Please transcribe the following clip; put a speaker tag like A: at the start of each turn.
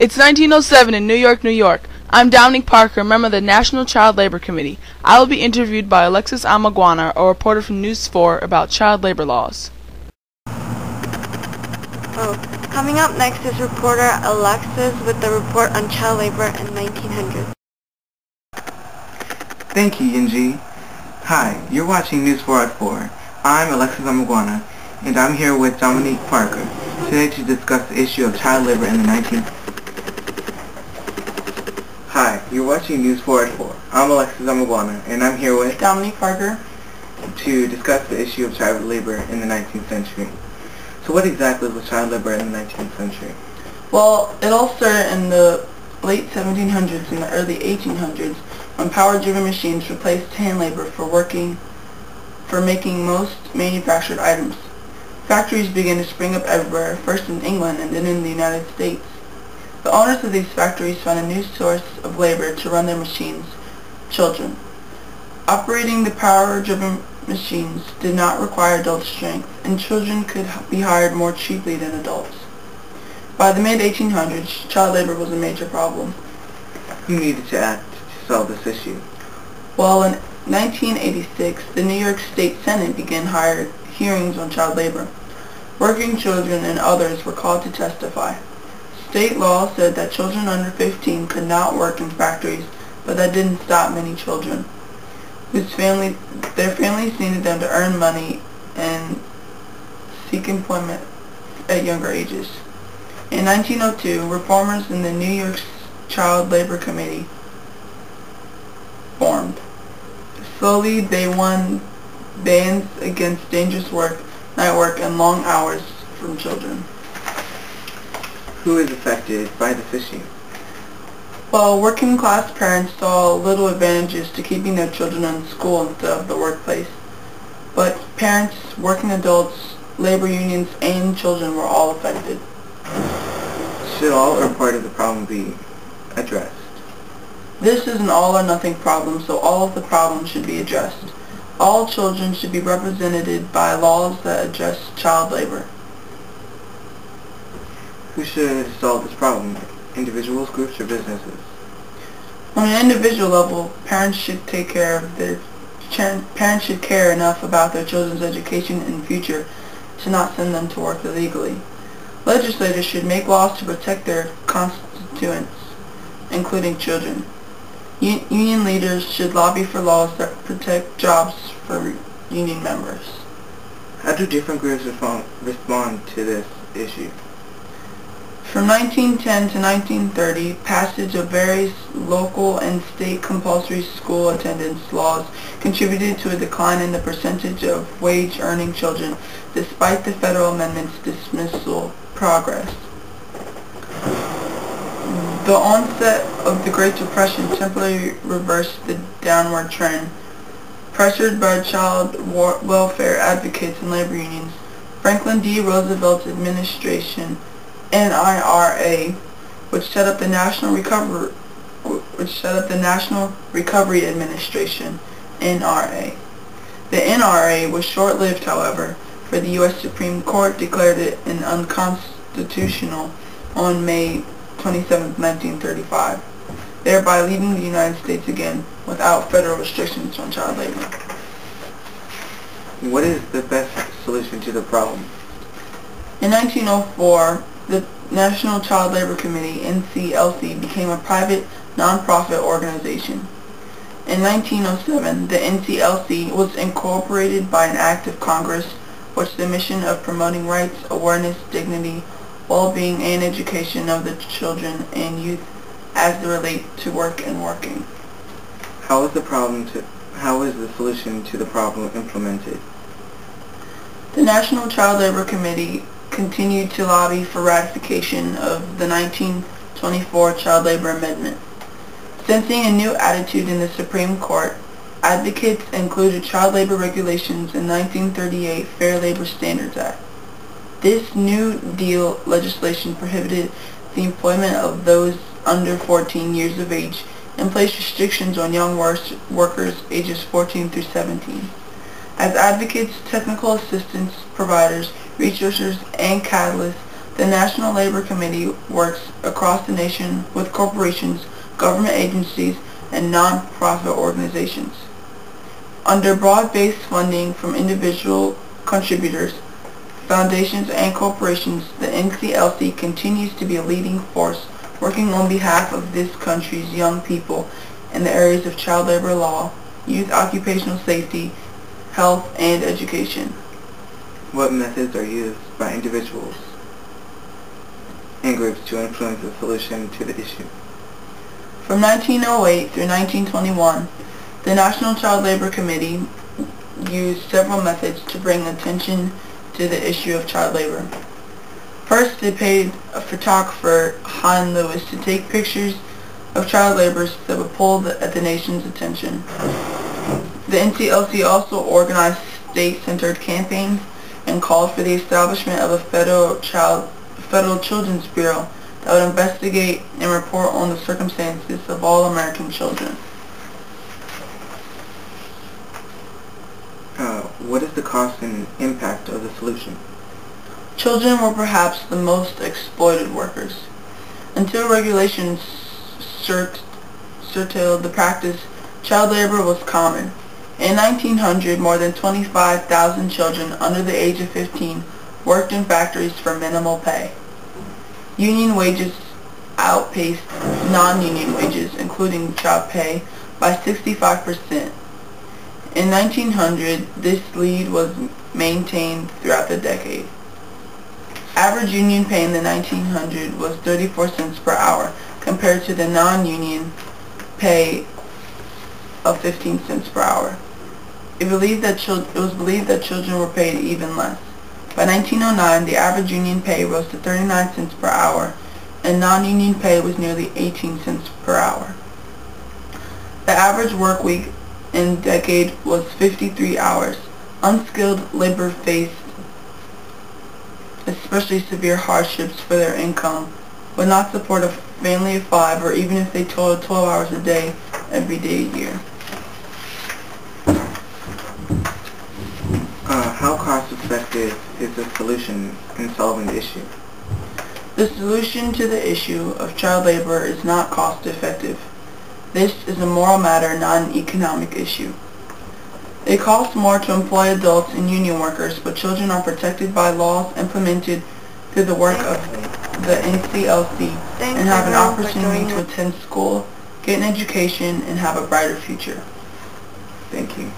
A: It's 1907 in New York, New York. I'm Dominique Parker, member of the National Child Labor Committee. I will be interviewed by Alexis Amaguana, a reporter from News 4, about child labor laws.
B: Coming up next is reporter Alexis with the report on child labor in 1900s.
C: Thank you, Younji. Hi, you're watching News 4 at 4. I'm Alexis Amaguana, and I'm here with Dominique Parker today to discuss the issue of child labor in the 19th. Hi, you're watching News 4 at 4. I'm Alexis Amaguana, and I'm here with
D: Dominique Parker
C: to discuss the issue of child labor in the 19th century. So what exactly was child labor in the 19th century?
D: Well, it all started in the late 1700s and the early 1800s when power-driven machines replaced hand labor for making most manufactured items. Factories began to spring up everywhere, first in England and then in the United States. The owners of these factories found a new source of labor to run their machines: children. Operating the power-driven machines did not require adult strength, and children could be hired more cheaply than adults. By the mid-1800s, child labor was a major problem.
C: Who needed to act to solve this issue?
D: Well, in 1986, the New York State Senate began hearings on child labor. Working children and others were called to testify. State law said that children under 15 could not work in factories, but that didn't stop many children their families needed them to earn money and seek employment at younger ages. In 1902, reformers in the New York Child Labor Committee formed. Slowly, they won bans against dangerous work, night work, and long hours from children.
C: Who is affected by this issue?
D: Well, working-class parents saw little advantages to keeping their children in school instead of the workplace. But parents, working adults, labor unions, and children were all affected.
C: Should all or part of the problem be addressed?
D: This is an all-or-nothing problem, so all of the problems should be addressed. All children should be represented by laws that address child labor.
C: Who should solve this problem? Individuals, groups, or businesses?
D: On an individual level, parents should care enough about their children's education and future to not send them to work illegally. Legislators should make laws to protect their constituents, including children. Union leaders should lobby for laws that protect jobs for union members.
C: How do different groups respond to this issue?
D: From 1910 to 1930, passage of various local and state compulsory school attendance laws contributed to a decline in the percentage of wage-earning children, despite the federal amendment's dismissal progress. The onset of the Great Depression temporarily reversed the downward trend. Pressured by child welfare advocates and labor unions, Franklin D. Roosevelt's administration, NIRA, which set up the National Recovery Administration, NRA. The NRA was short-lived, however, for the U.S. Supreme Court declared it unconstitutional on May 27, 1935, thereby leaving the United States again without federal restrictions on child labor.
C: What is the best solution to the problem?
D: In 1904, the National Child Labor Committee, NCLC, became a private, non-profit organization. In 1907, the NCLC was incorporated by an act of Congress, which the mission of promoting rights, awareness, dignity, well-being, and education of the children and youth as they relate to work and working.
C: How is the solution to the problem implemented?
D: The National Child Labor Committee continued to lobby for ratification of the 1924 Child Labor Amendment. Sensing a new attitude in the Supreme Court, advocates included child labor regulations in 1938 Fair Labor Standards Act. This New Deal legislation prohibited the employment of those under 14 years of age and placed restrictions on young workers ages 14 through 17. As advocates, technical assistance providers, researchers, and catalysts The National Labor Committee works across the nation with corporations, government agencies, and non-profit organizations. Under broad-based funding from individual contributors, foundations, and corporations, the NCLC continues to be a leading force working on behalf of this country's young people in the areas of child labor law, youth occupational safety, health, and education.
C: What methods are used by individuals and groups to influence a solution to the issue?
D: From 1908 through 1921, the National Child Labor Committee used several methods to bring attention to the issue of child labor. First, they paid a photographer, Han Lewis, to take pictures of child laborers that would pull the nation's attention. The NCLC also organized state-centered campaigns and called for the establishment of a federal Children's Bureau that would investigate and report on the circumstances of all American children.
C: What is the cost and impact of the solution?
D: Children were perhaps the most exploited workers. Until regulations curtailed the practice, child labor was common. In 1900, more than 25,000 children under the age of 15 worked in factories for minimal pay. Union wages outpaced non-union wages, including child pay, by 65%. In 1900, this lead was maintained throughout the decade. Average union pay in the 1900 was 34 cents per hour, compared to the non-union pay of 15 cents per hour. It was believed that children were paid even less. By 1909, the average union pay rose to 39 cents per hour, and non-union pay was nearly 18 cents per hour. The average work week in the decade was 53 hours. Unskilled labor faced especially severe hardships for their income, would not support a family of 5, or even if they toiled 12 hours a day every day a year.
C: How cost-effective is the solution in solving the issue?
D: The solution to the issue of child labor is not cost-effective. This is a moral matter, not an economic issue. It costs more to employ adults and union workers, but children are protected by laws implemented through the work of the NCLC and have an opportunity to attend school, get an education, and have a brighter future.
C: Thank you.